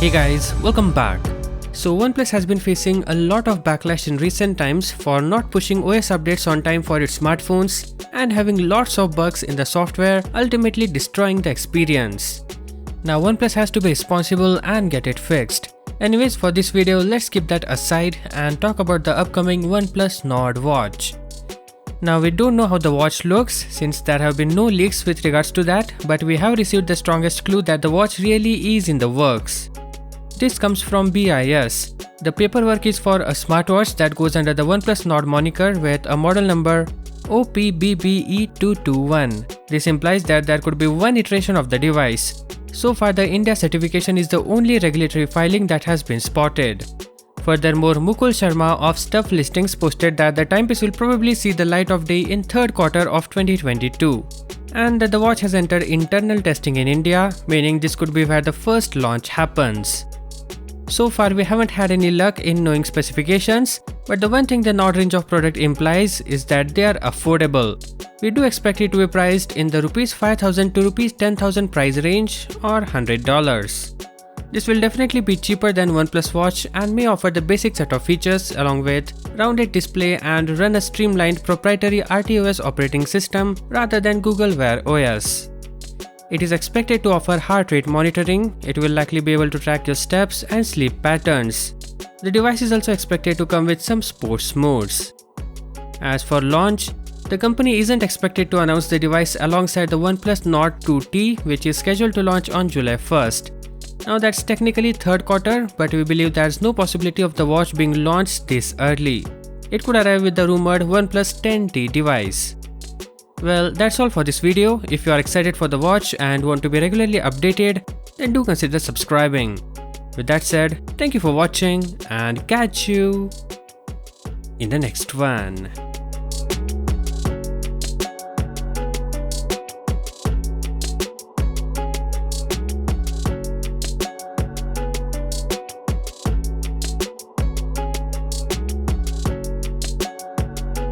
Hey guys, welcome back. So OnePlus has been facing a lot of backlash in recent times for not pushing OS updates on time for its smartphones and having lots of bugs in the software, ultimately destroying the experience. Now OnePlus has to be responsible and get it fixed. Anyways, for this video, let's keep that aside and talk about the upcoming OnePlus Nord watch. Now we don't know how the watch looks since there have been no leaks with regards to that, but we have received the strongest clue that the watch really is in the works. This comes from BIS. The paperwork is for a smartwatch that goes under the OnePlus Nord moniker with a model number OPBBE221. This implies that there could be one iteration of the device. So far, the India certification is the only regulatory filing that has been spotted. Furthermore, Mukul Sharma of Stuff Listings posted that the timepiece will probably see the light of day in third quarter of 2022. And that the watch has entered internal testing in India, meaning this could be where the first launch happens. So far, we haven't had any luck in knowing specifications, but the one thing the Nord range of product implies is that they are affordable. We do expect it to be priced in the ₹5,000 to ₹10,000 price range or $100. This will definitely be cheaper than OnePlus Watch and may offer the basic set of features along with rounded display and run a streamlined proprietary RTOS operating system rather than Google Wear OS. It is expected to offer heart rate monitoring. It will likely be able to track your steps and sleep patterns. The device is also expected to come with some sports modes. As for launch, the company isn't expected to announce the device alongside the OnePlus Nord 2T, which is scheduled to launch on July 1st. Now that's technically third quarter, but we believe there's no possibility of the watch being launched this early. It could arrive with the rumored OnePlus 10T device. Well, that's all for this video. If you are excited for the watch and want to be regularly updated, then do consider subscribing. With that said, thank you for watching and catch you in the next one.